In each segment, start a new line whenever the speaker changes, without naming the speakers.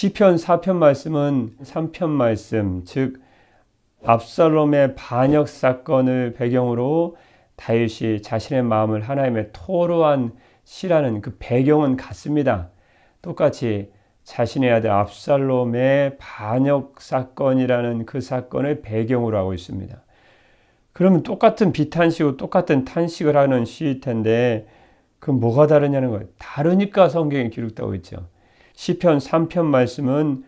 시편 4편 말씀은 3편 말씀, 즉 압살롬의 반역 사건을 배경으로 다윗이 자신의 마음을 하나님에 토로한 시라는 그 배경은 같습니다. 똑같이 자신의 아들 압살롬의 반역 사건이라는 그 사건을 배경으로 하고 있습니다. 그러면 똑같은 비탄식이고 똑같은 탄식을 하는 시일 텐데 그럼 뭐가 다르냐는 거예요. 다르니까 성경에 기록되고 있죠. 시편 3편 말씀은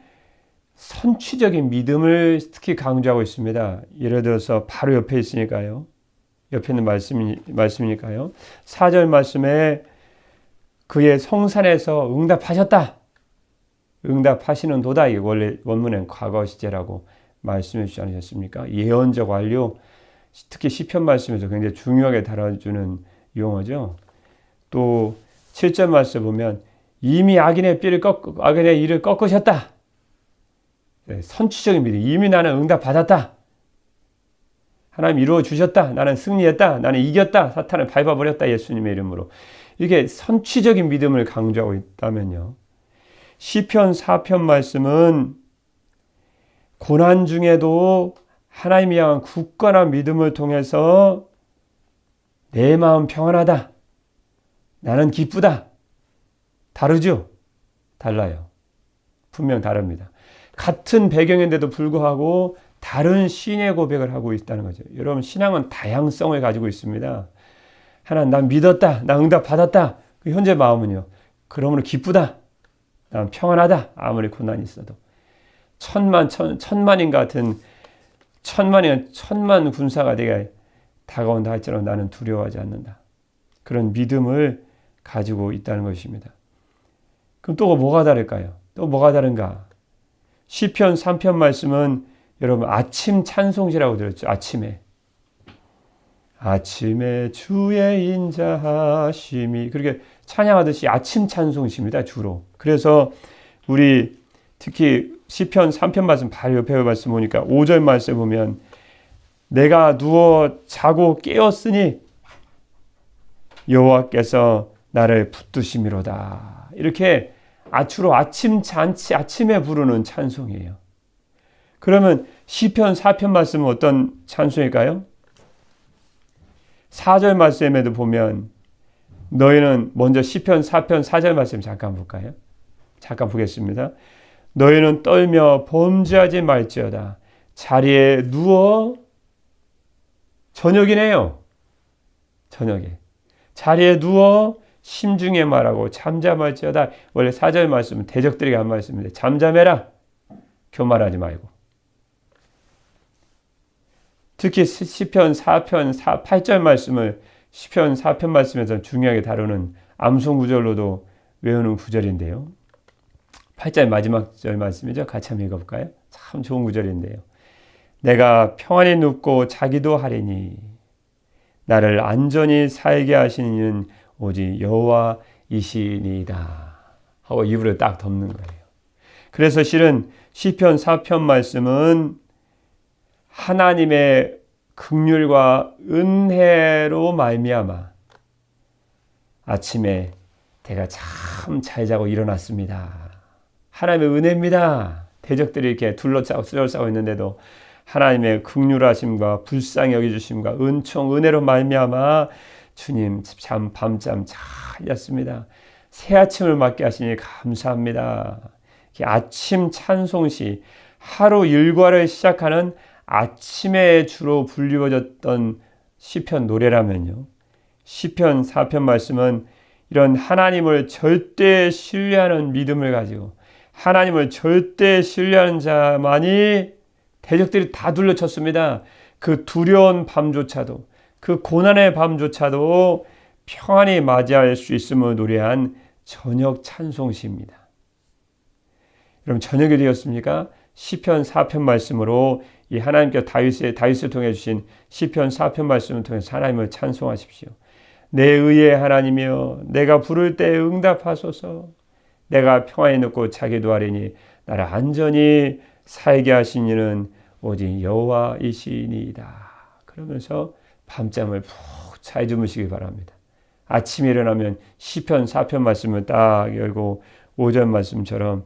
선취적인 믿음을 특히 강조하고 있습니다. 예를 들어서 바로 옆에 있으니까요. 옆에 있는 말씀이니까요. 4절 말씀에 그의 성산에서 응답하셨다. 응답하시는 도다. 이게 원래 원문엔 과거 시제라고 말씀해 주지 않으셨습니까? 예언적 완료. 특히 시편 말씀에서 굉장히 중요하게 다뤄주는 용어죠. 또 7절 말씀 보면 이미 악인의 일을 꺾으셨다. 네, 선취적인 믿음. 이미 나는 응답 받았다. 하나님 이루어 주셨다. 나는 승리했다. 나는 이겼다. 사탄을 밟아버렸다. 예수님의 이름으로. 이게 선취적인 믿음을 강조하고 있다면요. 시편 4편 말씀은 고난 중에도 하나님을 향한 굳건한 믿음을 통해서 내 마음 평안하다. 나는 기쁘다. 다르죠? 달라요. 분명 다릅니다. 같은 배경인데도 불구하고 다른 신의 고백을 하고 있다는 거죠. 여러분, 신앙은 다양성을 가지고 있습니다. 하나님, 난 믿었다. 난 응답 받았다. 그 현재 마음은요. 그러므로 기쁘다. 난 평안하다. 아무리 고난이 있어도. 천만인 같은 천만 군사가 내가 다가온다 할지라도 나는 두려워하지 않는다. 그런 믿음을 가지고 있다는 것입니다. 그럼 또 뭐가 다를까요? 또 뭐가 다른가? 시편 3편 말씀은 여러분 아침 찬송시라고 들었죠. 아침에 주의 인자하심이 그렇게 찬양하듯이 아침 찬송시입니다. 주로. 그래서 우리 특히 시편 3편 말씀 바로 옆에 말씀 보니까 5절 말씀 보면 내가 누워 자고 깨었으니 여호와께서 나를 붙드심이로다. 이렇게 주로 아침 잔치 아침에 부르는 찬송이에요. 그러면 시편 4편 말씀은 어떤 찬송일까요? 4절 말씀에도 보면 너희는 먼저 시편 4편 4절 말씀 잠깐 볼까요? 잠깐 보겠습니다. 너희는 떨며 범죄하지 말지어다. 자리에 누워 저녁이네요. 저녁에. 자리에 누워 심중에 말하고 잠잠할지어다. 원래 4절 말씀은 대적들에게 한 말씀인데 잠잠해라. 교만하지 말고. 특히 시편 4편 8절 말씀을 시편 4편 말씀에서 중요하게 다루는 암송 구절로도 외우는 구절인데요. 8절 마지막 절 말씀이죠. 같이 한번 읽어볼까요? 참 좋은 구절인데요. 내가 평안히 눕고 자기도 하리니 나를 안전히 살게 하시는 이는 오직 여호와이시니이다 하고 이불을 딱 덮는 거예요. 그래서 실은 시편 4편 말씀은 하나님의 긍휼과 은혜로 말미암아 아침에 내가 참 잘 자고 일어났습니다. 하나님의 은혜입니다. 대적들이 이렇게 둘러싸고 있는데도 하나님의 긍휼하심과 불쌍히 여겨주심과 은총, 은혜로 말미암아 주님 밤잠 잘 잤습니다. 새 아침을 맞게 하시니 감사합니다. 아침 찬송시, 하루 일과를 시작하는 아침에 주로 불리워졌던 시편 노래라면요. 시편 4편 말씀은 이런 하나님을 절대 신뢰하는 믿음을 가지고 하나님을 절대 신뢰하는 자만이 대적들이 다 둘러쳤습니다. 그 두려운 밤조차도 그 고난의 밤조차도 평안히 맞이할 수 있음을 노래한 저녁 찬송시입니다. 여러분 저녁이 되었습니까? 시편 4편 말씀으로 이 하나님께서 다윗을 통해 주신 시편 4편 말씀을 통해서 하나님을 찬송하십시오. 내 의의 하나님이여 내가 부를 때 응답하소서. 내가 평안히 눕고 자기도 하리니 나를 안전히 살게 하신 이는 오직 여호와이시니이다. 그러면서 밤잠을 푹 잘 주무시기 바랍니다. 아침에 일어나면 시편 4편 말씀을 딱 열고 5절 말씀처럼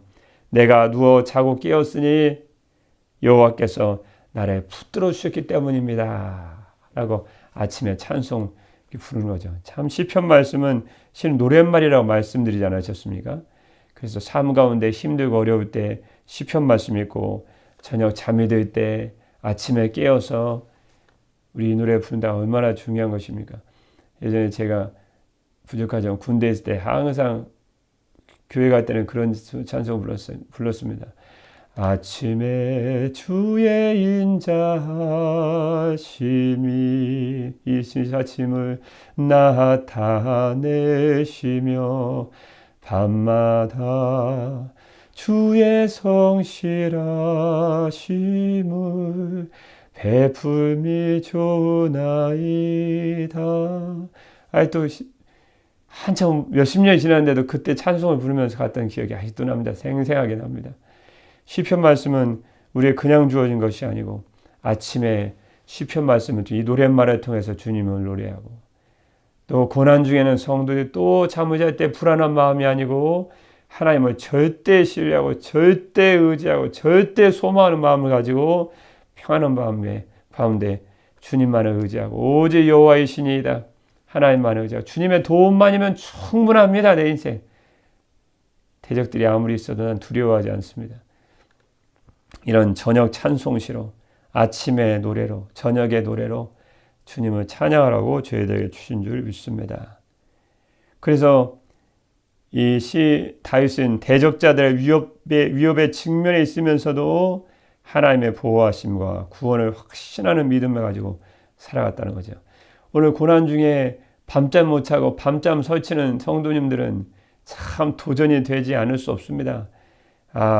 내가 누워 자고 깨었으니 여호와께서 나를 붙들어 주셨기 때문입니다. 라고 아침에 찬송 부르는 거죠. 참 시편 말씀은 실은 노랫말이라고 말씀드리지 않으셨습니까? 그래서 삶 가운데 힘들고 어려울 때 시편 말씀 읽고 저녁 잠이 들 때 아침에 깨어서 우리 이 노래 부른다 얼마나 중요한 것입니까? 예전에 제가 부족하지만 군대에 있을 때 항상 교회 갈 때는 그런 찬송을 불렀습니다. 아침에 주의 인자하심이 이 아침을 나타내시며 밤마다 주의 성실하심을 베풀미 좋으나이다. 또 한참 몇십 년이 지났는데도 그때 찬송을 부르면서 갔던 기억이 아직도 납니다. 생생하게 납니다. 시편 말씀은 우리의 그냥 주어진 것이 아니고 아침에 시편 말씀은 이 노랫말을 통해서 주님을 노래하고 또 고난 중에는 성도들이 또 잠을 잘 때 불안한 마음이 아니고 하나님을 절대 신뢰하고 절대 의지하고 절대 소망하는 마음을 가지고 평안한 가운데 주님만을 의지하고 오직 여호와의 신이이다. 하나님만을 의지하고 주님의 도움만이면 충분합니다. 내 인생. 대적들이 아무리 있어도 난 두려워하지 않습니다. 이런 저녁 찬송시로 아침의 노래로 저녁의 노래로 주님을 찬양하라고 저희들에게 주신 줄 믿습니다. 그래서 이 다윗은 대적자들의 위협에 직면해 있으면서도 하나님의 보호하심과 구원을 확신하는 믿음을 가지고 살아갔다는 거죠. 오늘 고난 중에 밤잠 못 자고 밤잠 설치는 성도님들은 참 도전이 되지 않을 수 없습니다.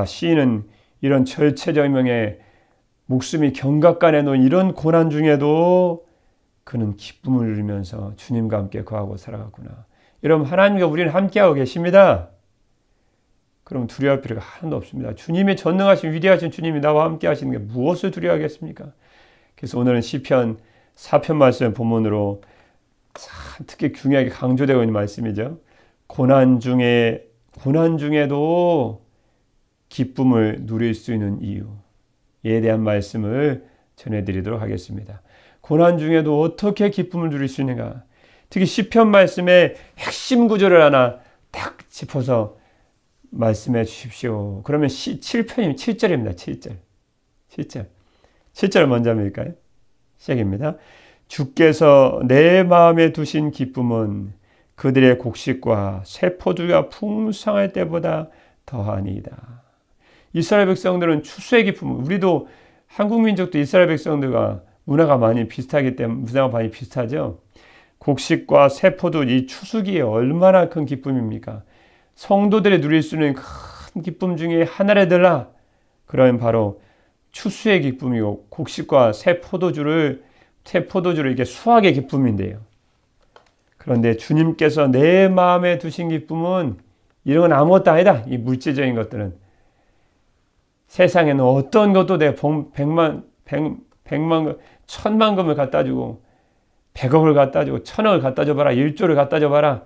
시인은 이런 절체절명의 목숨이 경각간에 놓인 이런 고난 중에도 그는 기쁨을 누리면서 주님과 함께 거하고 살아갔구나. 여러분, 하나님과 우리는 함께하고 계십니다. 그럼 두려워할 필요가 하나도 없습니다. 주님의 전능하신 위대하신 주님이 나와 함께 하시는 게 무엇을 두려워하겠습니까? 그래서 오늘은 시편 4편 말씀 본문으로 참 특히 중요하게 강조되고 있는 말씀이죠. 고난 중에도 기쁨을 누릴 수 있는 이유에 대한 말씀을 전해드리도록 하겠습니다. 고난 중에도 어떻게 기쁨을 누릴 수 있는가? 특히 시편 말씀의 핵심 구절을 하나 딱 짚어서 말씀해 주십시오. 그러면 7절입니다. 7절 먼저 한번 읽을까요? 시작입니다. 주께서 내 마음에 두신 기쁨은 그들의 곡식과 새 포도가 풍성할 때보다 더하니이다. 이스라엘 백성들은 추수의 기쁨, 우리도 한국 민족도 이스라엘 백성들과 문화가 많이 비슷하기 때문에 문화가 많이 비슷하죠. 곡식과 새 포도 이 추수기에 얼마나 큰 기쁨입니까? 성도들이 누릴 수 있는 큰 기쁨 중에 하나래들라. 그러면 바로 추수의 기쁨이고 곡식과 새 포도주를 이게 수확의 기쁨인데요. 그런데 주님께서 내 마음에 두신 기쁨은 이런 건 아무것도 아니다. 이 물질적인 것들은 세상에는 어떤 것도 내가 1,000만 금을 갖다 주고 100억을 갖다 주고 1,000억을 갖다 줘봐라. 1조를 갖다 줘봐라.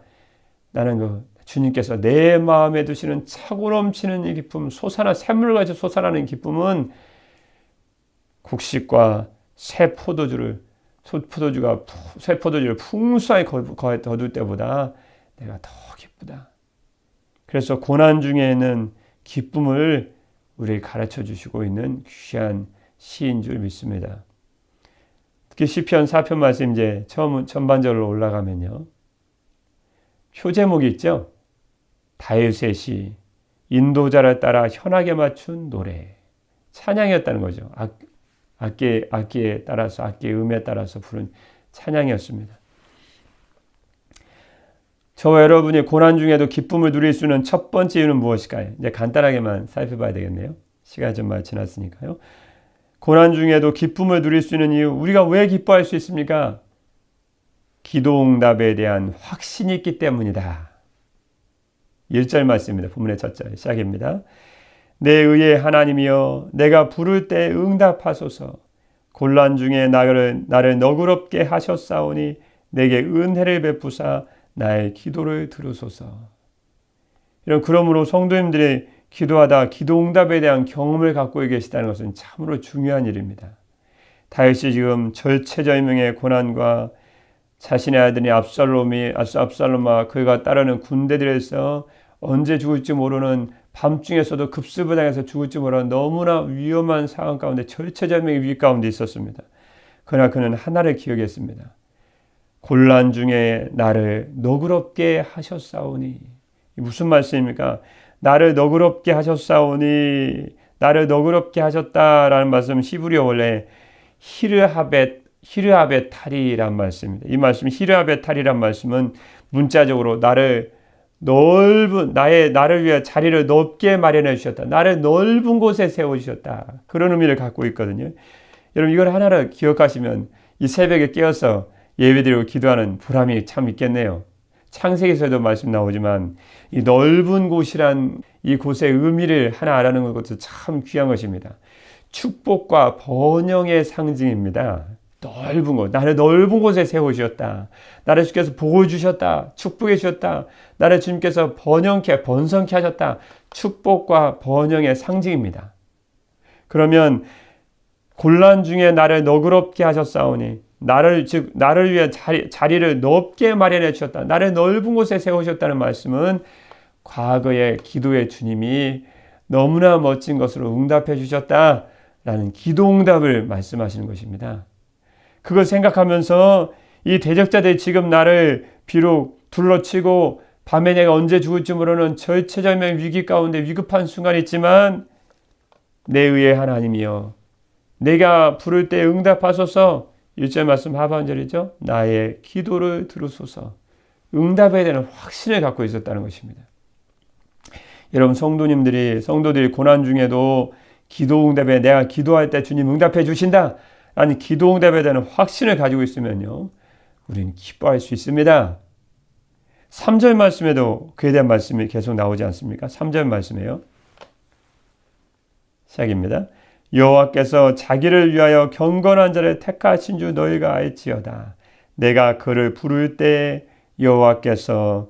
나는 주님께서 내 마음에 두시는 차고 넘치는 이 기쁨, 샘물같이 솟아나는 기쁨은 곡식과 새 포도주를 풍성하게 거둘 때보다 내가 더 기쁘다. 그래서 고난 중에는 기쁨을 우리에게 가르쳐 주시고 있는 귀한 시인 줄 믿습니다. 특히 시편 4편 말씀 이제 전반절로 올라가면요. 표 제목이 있죠. 다윗의 시, 인도자를 따라 현악에 맞춘 노래. 찬양이었다는 거죠. 악기에 따라서, 악기의 음에 따라서 부른 찬양이었습니다. 저와 여러분이 고난 중에도 기쁨을 누릴 수 있는 첫 번째 이유는 무엇일까요? 이제 간단하게만 살펴봐야 되겠네요. 시간이 좀 많이 지났으니까요. 고난 중에도 기쁨을 누릴 수 있는 이유, 우리가 왜 기뻐할 수 있습니까? 기도응답에 대한 확신이 있기 때문이다. 1절 말씀입니다. 본문의 첫 절 시작입니다. 내 의의 하나님이여 내가 부를 때 응답하소서. 곤란 중에 나를 너그럽게 하셨사오니 내게 은혜를 베푸사 나의 기도를 들으소서. 그러므로 성도님들의 기도하다 기도응답에 대한 경험을 갖고 계시다는 것은 참으로 중요한 일입니다. 다윗이 지금 절체절명의 고난과 자신의 아들인 압살롬과 그가 따르는 군대들에서 언제 죽을지 모르는 밤중에서도 급습을 당해서 죽을지 모르는 너무나 위험한 상황 가운데 절체절명의 위기 가운데 있었습니다. 그러나 그는 하나를 기억했습니다. 곤란 중에 나를 너그럽게 하셨사오니. 무슨 말씀입니까? 나를 너그럽게 하셨사오니, 나를 너그럽게 하셨다라는 말씀 히브리어 원래 히르하베탈이란 말씀입니다. 이 말씀 히르하베탈이란 말씀은 문자적으로 나를 위해 자리를 넓게 마련해 주셨다. 나를 넓은 곳에 세워 주셨다. 그런 의미를 갖고 있거든요. 여러분 이걸 하나를 기억하시면 이 새벽에 깨어서 예배드리고 기도하는 보람이 참 있겠네요. 창세기에서도 말씀 나오지만 이 넓은 곳이란 이 곳의 의미를 하나 알아내는 것도 참 귀한 것입니다. 축복과 번영의 상징입니다. 넓은 곳, 나를 넓은 곳에 세우셨다. 나를 주께서 복을 주셨다. 축복해 주셨다. 나를 주님께서 번성케 하셨다. 축복과 번영의 상징입니다. 그러면 곤란 중에 나를 너그럽게 하셨사오니, 나를 위해 자리를 넓게 마련해 주셨다. 나를 넓은 곳에 세우셨다는 말씀은 과거의 기도의 주님이 너무나 멋진 것으로 응답해 주셨다라는 기도응답을 말씀하시는 것입니다. 그걸 생각하면서 이 대적자들이 지금 나를 비록 둘러치고 밤에 내가 언제 죽을지 모르는 절체절명 위기 가운데 위급한 순간이 있지만 내 의의 하나님이여 내가 부를 때 응답하소서. 1절 말씀 하반절이죠. 나의 기도를 들으소서. 응답에 대한 확신을 갖고 있었다는 것입니다. 여러분 성도들이 고난 중에도 기도 응답에 내가 기도할 때 주님 응답해 주신다 라는 기도 응답에 대한 확신을 가지고 있으면요 우리는 기뻐할 수 있습니다. 3절 말씀에도 그에 대한 말씀이 계속 나오지 않습니까? 3절 말씀이에요. 시작입니다. 여호와께서 자기를 위하여 경건한 자를 택하신 줄 너희가 알지어다. 내가 그를 부를 때 여호와께서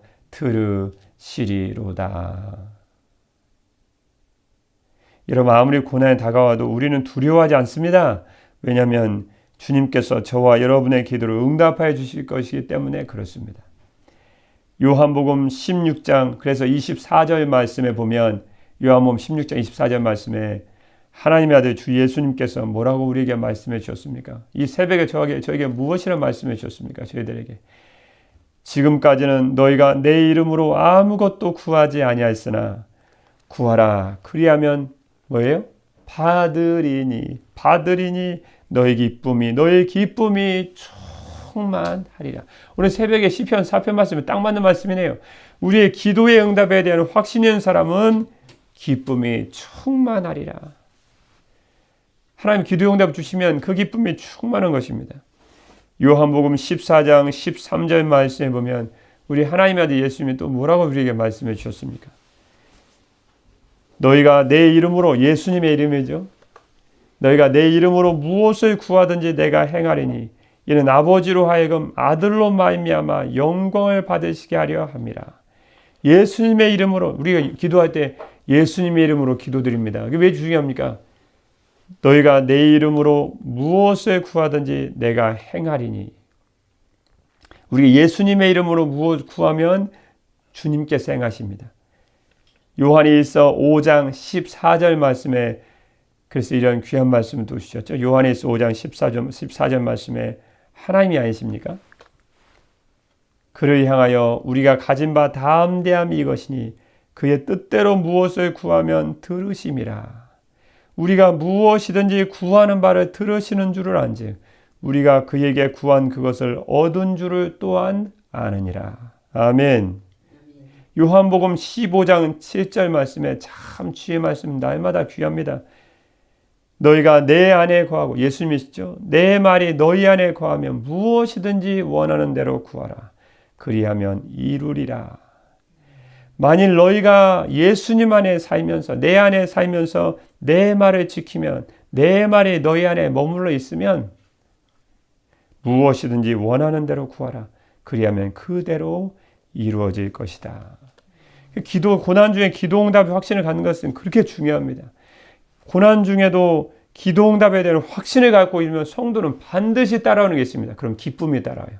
들으시리로다. 여러분 아무리 고난이 다가와도 우리는 두려워하지 않습니다. 왜냐하면 주님께서 저와 여러분의 기도를 응답하여 주실 것이기 때문에 그렇습니다. 요한복음 16장 그래서 24절 말씀에 보면 요한복음 16장 24절 말씀에 하나님의 아들 주 예수님께서 뭐라고 우리에게 말씀해 주셨습니까? 이 새벽에 저에게 무엇이라 말씀해 주셨습니까? 저희들에게 지금까지는 너희가 내 이름으로 아무것도 구하지 아니하였으나 구하라 그리하면 뭐예요? 받으리니 너희 기쁨이 충만하리라. 오늘 새벽에 시편 4편 말씀에 딱 맞는 말씀이네요. 우리의 기도의 응답에 대한 확신이 있는 사람은 기쁨이 충만하리라. 하나님 기도의 응답 주시면 그 기쁨이 충만한 것입니다. 요한복음 14장 13절 말씀에 보면 우리 하나님의 아들 예수님이 또 뭐라고 우리에게 말씀해 주셨습니까? 너희가 내 이름으로 예수님의 이름이죠. 너희가 내 이름으로 무엇을 구하든지 내가 행하리니 이는 아버지로 하여금 아들로 말미암아 영광을 받으시게 하려 함이라. 예수님의 이름으로 우리가 기도할 때 예수님의 이름으로 기도드립니다. 그게 왜 중요합니까? 너희가 내 이름으로 무엇을 구하든지 내가 행하리니. 우리가 예수님의 이름으로 무엇을 구하면 주님께서 행하십니다. 요한일서 5장 14절 말씀에 그래서 이런 귀한 말씀을 또 주셨죠. 요한일서 5장 14절 말씀에 하나님이 아니십니까? 그를 향하여 우리가 가진 바 담대함이 이것이니 그의 뜻대로 무엇을 구하면 들으심이라. 우리가 무엇이든지 구하는 바를 들으시는 줄을 안즉 우리가 그에게 구한 그것을 얻은 줄을 또한 아느니라. 아멘. 요한복음 15장 7절 말씀에 참 주의 말씀 날마다 귀합니다. 너희가 내 안에 거하고 예수님이시죠. 내 말이 너희 안에 거하면 무엇이든지 원하는 대로 구하라. 그리하면 이루리라. 만일 너희가 예수님 안에 살면서 내 안에 살면서 내 말을 지키면 내 말이 너희 안에 머물러 있으면 무엇이든지 원하는 대로 구하라. 그리하면 그대로 이루어질 것이다. 고난 중에 기도 응답의 확신을 갖는 것은 그렇게 중요합니다. 고난 중에도 기도 응답에 대한 확신을 갖고 있으면 성도는 반드시 따라오는 게 있습니다. 그럼 기쁨이 따라와요.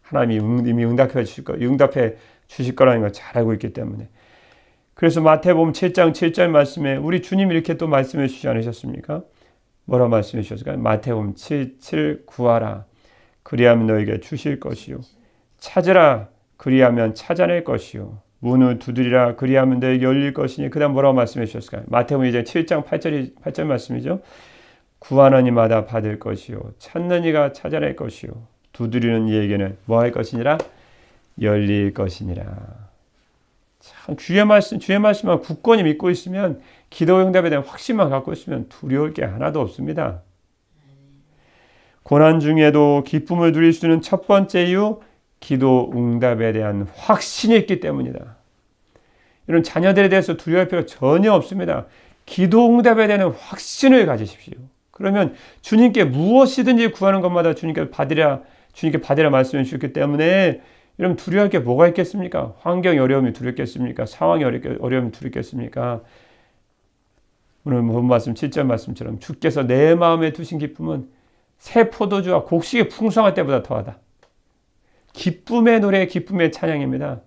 하나님이 이미 응답해 주실 거라는 걸 잘 알고 있기 때문에. 그래서 마태복음 7장 7절 말씀에 우리 주님이 이렇게 또 말씀해 주시지 않으셨습니까? 뭐라고 말씀해 주셨을까요? 마태복음 7 구하라 그리하면 너에게 주실 것이요 찾으라 그리하면 찾아낼 것이요 문을 두드리라 그리하면 너에게 열릴 것이니. 그 다음 뭐라고 말씀해 주셨을까요? 마태복음 이제 7장 8절 말씀이죠. 구하는 이마다 받을 것이요 찾는 이가 찾아낼 것이요 두드리는 이에게는 뭐 할 것이니라? 열릴 것이니라. 참 주의 말씀만 굳건히 믿고 있으면, 기도 응답에 대한 확신만 갖고 있으면 두려울 게 하나도 없습니다. 고난 중에도 기쁨을 누릴 수 있는 첫 번째 이유, 기도 응답에 대한 확신이 있기 때문이다. 이런 자녀들에 대해서 두려워할 필요 전혀 없습니다. 기도 응답에 대한 확신을 가지십시오. 그러면 주님께 무엇이든지 구하는 것마다 주님께 받으라 말씀해 주셨기 때문에, 여러분 두려워할 게 뭐가 있겠습니까? 환경이 어려움이 두렵겠습니까? 상황이 어려움이 두렵겠습니까? 오늘 본 말씀 7절 말씀처럼 주께서 내 마음에 두신 기쁨은 새 포도주와 곡식이 풍성할 때보다 더하다. 기쁨의 노래, 기쁨의 찬양입니다.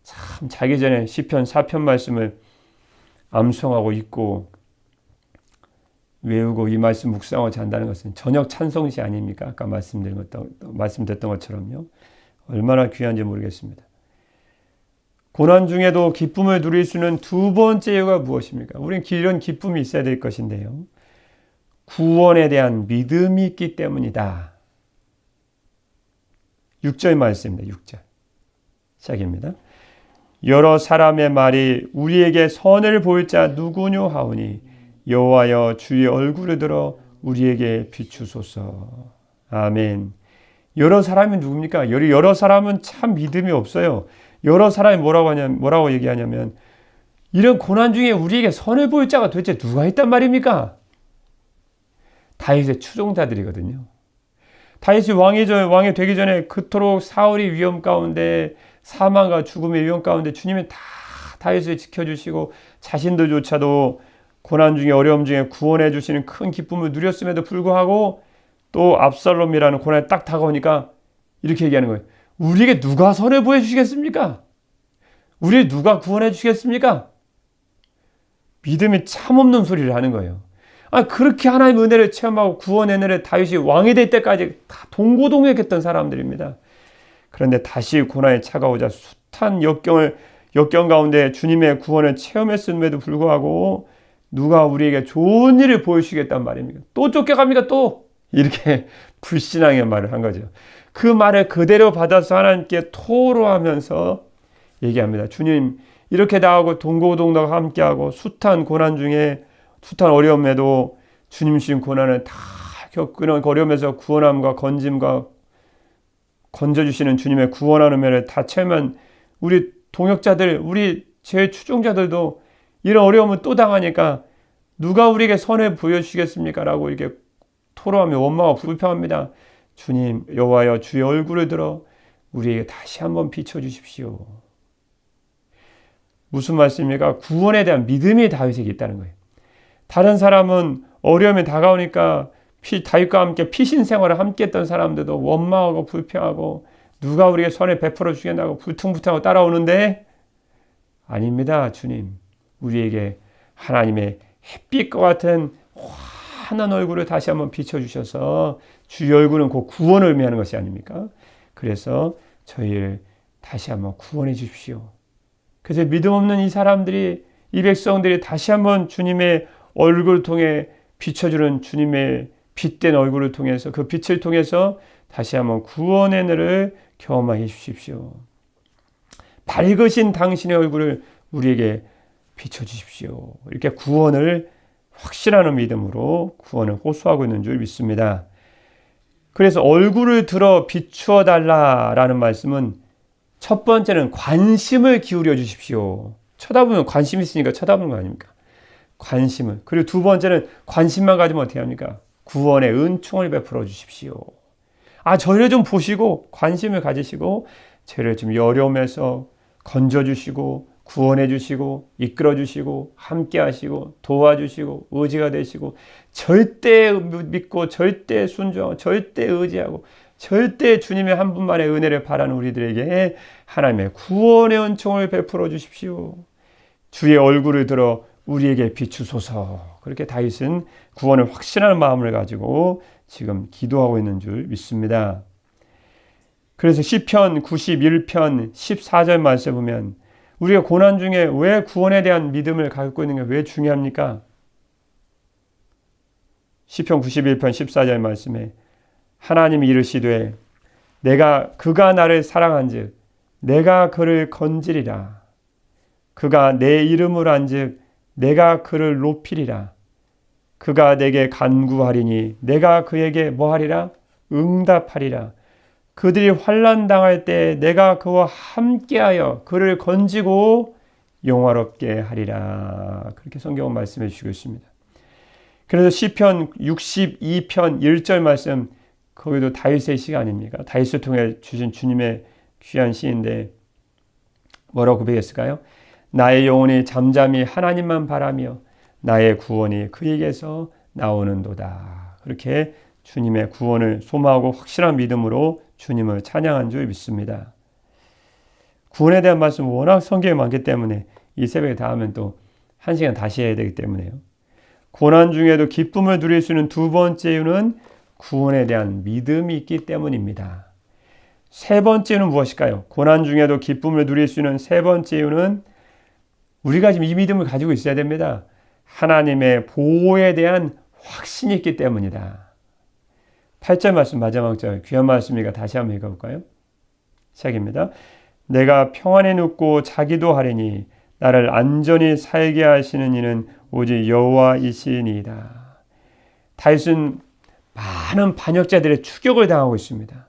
참 자기 전에 시편 4편 말씀을 암송하고 읽고 외우고 이 말씀 묵상하고 잔다는 것은 저녁 찬송시 아닙니까? 아까 말씀드렸던 것처럼요. 얼마나 귀한지 모르겠습니다. 고난 중에도 기쁨을 누릴 수 있는 두 번째 이유가 무엇입니까? 우리는 이런 기쁨이 있어야 될 것인데요. 구원에 대한 믿음이 있기 때문이다. 6절 말씀입니다. 6절 시작입니다. 여러 사람의 말이 우리에게 선을 보일 자 누구뇨 하오니 여호와여 주의 얼굴을 들어 우리에게 비추소서. 아멘. 여러 사람이 누굽니까? 여러 사람은 참 믿음이 없어요. 여러 사람이 뭐라고 얘기하냐면, 이런 고난 중에 우리에게 선을 보일 자가 도대체 누가 있단 말입니까? 다윗의 추종자들이거든요. 다윗이 왕이 되기 전에 그토록 사울이 위험 가운데, 사망과 죽음의 위험 가운데 주님이 다 다윗을 지켜주시고 자신들조차도 고난 중에 어려움 중에 구원해 주시는 큰 기쁨을 누렸음에도 불구하고, 또 압살롬이라는 고난이 딱 다가오니까 이렇게 얘기하는 거예요. 우리에게 누가 선을 보여주시겠습니까? 우리를 누가 구원해 주시겠습니까? 믿음이 참 없는 소리를 하는 거예요. 그렇게 하나님의 은혜를 체험하고 구원의 은혜를 다윗이 왕이 될 때까지 다 동고동락했던 사람들입니다. 그런데 다시 고난이 차가오자 숱한 역경 가운데 주님의 구원을 체험했음에도 불구하고 누가 우리에게 좋은 일을 보여주시겠단 말입니까? 또 쫓겨갑니까? 또? 이렇게 불신앙의 말을 한 거죠. 그 말을 그대로 받아서 하나님께 토로하면서 얘기합니다. 주님, 이렇게 나하고 동고동락 함께하고 숱한 고난 중에, 숱한 어려움에도 주님 주신 고난을 다 겪는 어려움에서 구원함과 건짐과 건져주시는 주님의 구원하는 은혜를 다 체험한 우리 동역자들, 우리 제 추종자들도 이런 어려움을 또 당하니까 누가 우리에게 선을 보여주시겠습니까? 라고 이렇게 토로하며 원망하고 불평합니다. 주님, 여호와여 주의 얼굴을 들어 우리에게 다시 한번 비춰주십시오. 무슨 말씀입니까? 구원에 대한 믿음이 다윗에게 있다는 거예요. 다른 사람은 어려움이 다가오니까 다윗과 함께 피신 생활을 함께 했던 사람들도 원망하고 불평하고 누가 우리에게 선을 베풀어 주겠냐고 불퉁불퉁하고 따라오는데, 아닙니다. 주님, 우리에게 하나님의 햇빛과 같은 환한 얼굴을 다시 한번 비춰주셔서, 주의 얼굴은 곧 구원을 의미하는 것이 아닙니까? 그래서 저희를 다시 한번 구원해 주십시오. 그래서 믿음 없는 이 백성들이 다시 한번 주님의 얼굴을 통해 비춰주는 주님의 빛된 얼굴을 통해서, 그 빛을 통해서 다시 한번 구원의 은혜를 경험하게 해주십시오. 밝으신 당신의 얼굴을 우리에게 비춰주십시오. 이렇게 구원을 확실한 믿음으로 구원을 호소하고 있는 줄 믿습니다. 그래서 얼굴을 들어 비추어 달라라는 말씀은, 첫 번째는 관심을 기울여 주십시오. 쳐다보면 관심 있으니까 쳐다보는 거 아닙니까? 관심을. 그리고 두 번째는 관심만 가지면 어떻게 합니까? 구원의 은총을 베풀어 주십시오. 저를 좀 보시고 관심을 가지시고 저를 좀 어려움에서 건져주시고 구원해 주시고 이끌어 주시고 함께 하시고 도와주시고 의지가 되시고 절대 믿고 절대 순종하고 절대 의지하고 절대 주님의 한 분만의 은혜를 바라는 우리들에게 하나님의 구원의 은총을 베풀어 주십시오. 주의 얼굴을 들어 우리에게 비추소서. 그렇게 다윗은 구원을 확신하는 마음을 가지고 지금 기도하고 있는 줄 믿습니다. 그래서 시편 91편 14절 말씀에 보면 우리가 고난 중에 왜 구원에 대한 믿음을 갖고 있는 게 왜 중요합니까? 시편 91편 14절 말씀에 하나님이 이르시되 그가 나를 사랑한즉 내가 그를 건지리라. 그가 내 이름을 안즉 내가 그를 높이리라. 그가 내게 간구하리니 내가 그에게 뭐하리라? 응답하리라. 그들이 환난 당할 때 내가 그와 함께하여 그를 건지고 영화롭게 하리라. 그렇게 성경은 말씀해 주시고 있습니다. 그래서 시편 62편 1절 말씀, 거기도 다윗의 시가 아닙니까? 다윗을 통해 주신 주님의 귀한 시인데 뭐라고 고백했을까요? 나의 영혼이 잠잠히 하나님만 바라며 나의 구원이 그에게서 나오는도다. 그렇게 주님의 구원을 소망하고 확실한 믿음으로 주님을 찬양한 줄 믿습니다. 구원에 대한 말씀 워낙 성경에 많기 때문에 이 새벽에 다 하면 또 1시간 다시 해야 되기 때문에요. 고난 중에도 기쁨을 누릴 수 있는 두 번째 이유는 구원에 대한 믿음이 있기 때문입니다. 세 번째는 무엇일까요? 고난 중에도 기쁨을 누릴 수 있는 세 번째 이유는 우리가 지금 이 믿음을 가지고 있어야 됩니다. 하나님의 보호에 대한 확신이 있기 때문이다. 8절 말씀 마지막 절 귀한 말씀이니까 다시 한번 읽어볼까요? 시작입니다. 내가 평안에 눕고 자기도 하리니 나를 안전히 살게 하시는 이는 오직 여호와이시니이다. 다윗은 많은 반역자들의 추격을 당하고 있습니다.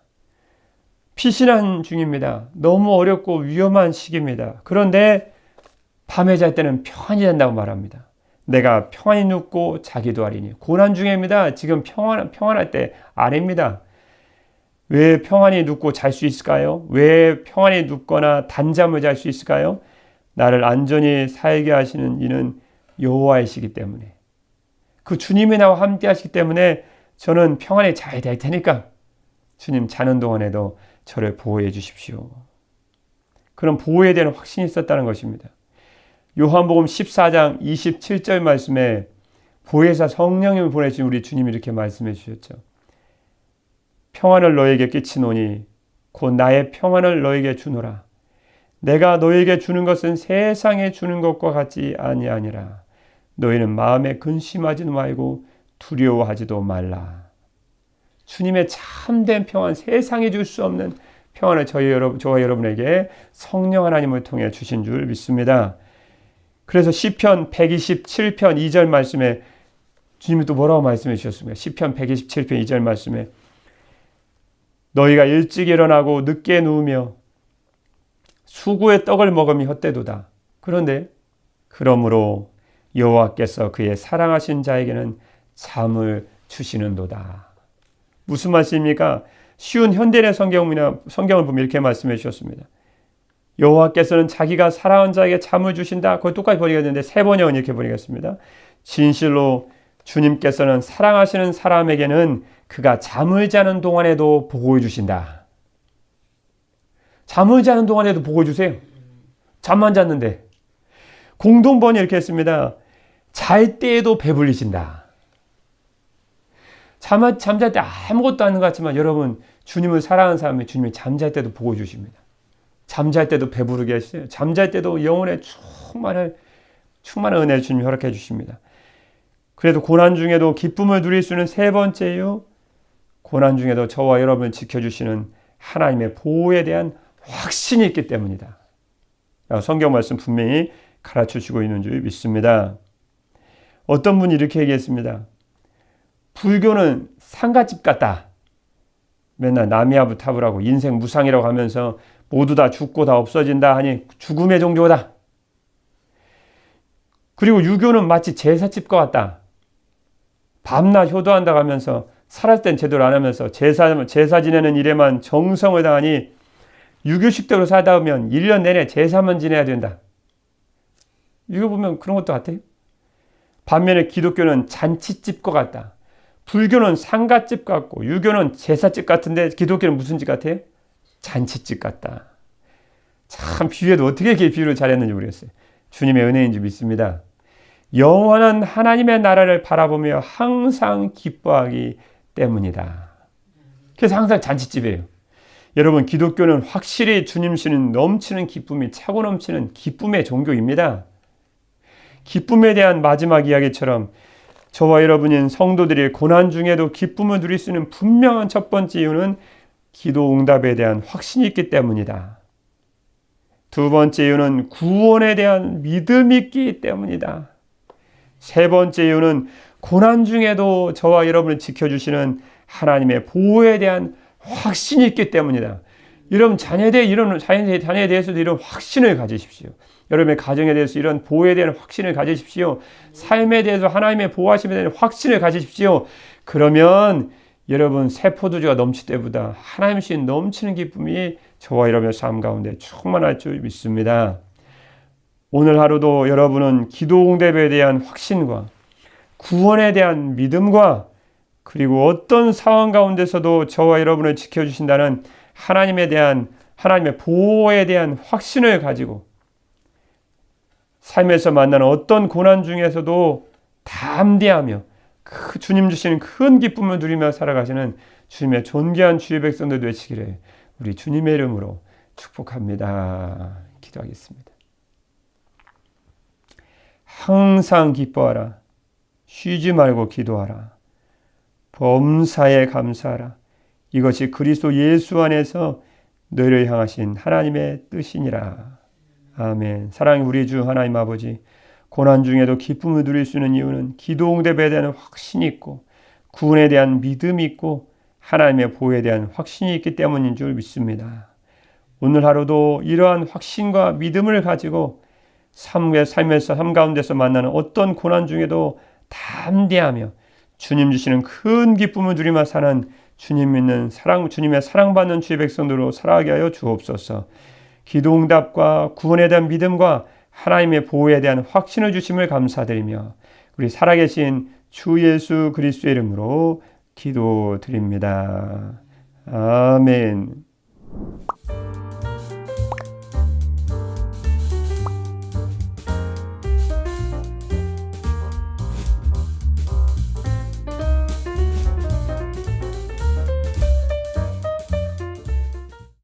피신한 중입니다. 너무 어렵고 위험한 시기입니다. 그런데 밤에 잘 때는 평안히 잔다고 말합니다. 내가 평안히 눕고 자기도 하리니. 고난 중입니다. 지금 평안할 때 아닙니다. 왜 평안히 눕고 잘 수 있을까요? 왜 평안히 눕거나 단잠을 잘 수 있을까요? 나를 안전히 살게 하시는 이는 여호와이시기 때문에, 그 주님이 나와 함께 하시기 때문에 저는 평안히 잘 될 테니까 주님 자는 동안에도 저를 보호해 주십시오. 그런 보호에 대한 확신이 있었다는 것입니다. 요한복음 14장 27절 말씀에 보혜사 성령님을 보내신 우리 주님이 이렇게 말씀해 주셨죠. 평안을 너에게 끼치노니 곧 나의 평안을 너에게 주노라. 내가 너에게 주는 것은 세상에 주는 것과 같지 아니하니라. 너희는 마음에 근심하지도 말고 두려워하지도 말라. 주님의 참된 평안, 세상에 줄 수 없는 평안을 저와 여러분에게 성령 하나님을 통해 주신 줄 믿습니다. 그래서 시편 127편 2절 말씀에 주님이 또 뭐라고 말씀해 주셨습니까? 시편 127편 2절 말씀에 너희가 일찍 일어나고 늦게 누우며 수구의 떡을 먹음이 헛되도다. 그런데 그러므로 여호와께서 그의 사랑하신 자에게는 잠을 주시는도다. 무슨 말씀입니까? 쉬운 현대의 성경을 보면 이렇게 말씀해 주셨습니다. 여호와께서는 자기가 사랑하는 자에게 잠을 주신다. 그걸 똑같이 번역했는데 세 번역은 이렇게 번역했습니다. 진실로 주님께서는 사랑하시는 사람에게는 그가 잠을 자는 동안에도 보호해 주신다. 잠을 자는 동안에도 보호해 주세요. 잠만 잤는데. 공동번역 이렇게 했습니다. 잘 때에도 배불리신다. 잠잘 때 아무것도 아닌 것 같지만 여러분, 주님을 사랑하는 사람이 주님이 잠잘 때도 보호해 주십니다. 잠잘 때도 배부르게 하시어요. 잠잘 때도 영혼에 충만한 은혜를 주님이 허락해 주십니다. 그래도 고난 중에도 기쁨을 누릴 수 있는 세 번째 이유, 고난 중에도 저와 여러분을 지켜주시는 하나님의 보호에 대한 확신이 있기 때문이다. 성경 말씀 분명히 가르쳐주고 있는 줄 믿습니다. 어떤 분이 이렇게 얘기했습니다. 불교는 상갓집 같다. 맨날 나미아부타불하고 인생 무상이라고 하면서 모두 다 죽고 다 없어진다 하니 죽음의 종교다. 그리고 유교는 마치 제사집과 같다. 밤낮 효도한다고 하면서 살았을 땐 제대로 안 하면서 제사 지내는 일에만 정성을 다하니 유교식대로 살다 보면 1년 내내 제사만 지내야 된다. 읽어보면 그런 것도 같아요. 반면에 기독교는 잔치집과 같다. 불교는 상가집 같고 유교는 제사집 같은데 기독교는 무슨 집 같아요? 잔치집 같다. 참 비유에도 어떻게 이렇게 비유를 잘했는지 모르겠어요. 주님의 은혜인 줄 믿습니다. 영원한 하나님의 나라를 바라보며 항상 기뻐하기 때문이다. 그래서 항상 잔치집이에요. 여러분, 기독교는 확실히 주님 씨는 넘치는 기쁨이 차고 넘치는 기쁨의 종교입니다. 기쁨에 대한 마지막 이야기처럼 저와 여러분인 성도들이 고난 중에도 기쁨을 누릴 수 있는 분명한 첫 번째 이유는 기도 응답에 대한 확신이 있기 때문이다. 두 번째 이유는 구원에 대한 믿음이 있기 때문이다. 세 번째 이유는 고난 중에도 저와 여러분을 지켜주시는 하나님의 보호에 대한 확신이 있기 때문이다. 여러분 자녀에 대해서도 이런 확신을 가지십시오. 여러분의 가정에 대해서 이런 보호에 대한 확신을 가지십시오. 삶에 대해서 하나님의 보호하심에 대한 확신을 가지십시오. 그러면 여러분 새 포도주가 넘칠 때보다 하나님 신 넘치는 기쁨이 저와 여러분의 삶 가운데 충만할 줄 믿습니다. 오늘 하루도 여러분은 기도 응답에 대한 확신과 구원에 대한 믿음과 그리고 어떤 상황 가운데서도 저와 여러분을 지켜주신다는 하나님의 보호에 대한 확신을 가지고 삶에서 만나는 어떤 고난 중에서도 담대하며 그 주님 주시는 큰 기쁨을 누리며 살아가시는 주님의 존귀한 주의 백성들 되시기를 우리 주님의 이름으로 축복합니다. 기도하겠습니다. 항상 기뻐하라. 쉬지 말고 기도하라. 범사에 감사하라. 이것이 그리스도 예수 안에서 너희를 향하신 하나님의 뜻이니라. 아멘. 사랑의 우리 주 하나님 아버지, 고난 중에도 기쁨을 누릴 수 있는 이유는 기도 응답에 대한 확신이 있고 구원에 대한 믿음이 있고 하나님의 보호에 대한 확신이 있기 때문인 줄 믿습니다. 오늘 하루도 이러한 확신과 믿음을 가지고 삶 가운데서 만나는 어떤 고난 중에도 담대하며 주님 주시는 큰 기쁨을 누리며 사는 주님 믿는 주님의 사랑받는 주의 백성들로 살아가게 하여 주옵소서. 기도 응답과 구원에 대한 믿음과 하나님의 보호에 대한 확신을 주심을 감사드리며 우리 살아계신 주 예수 그리스도의 이름으로 기도드립니다. 아멘.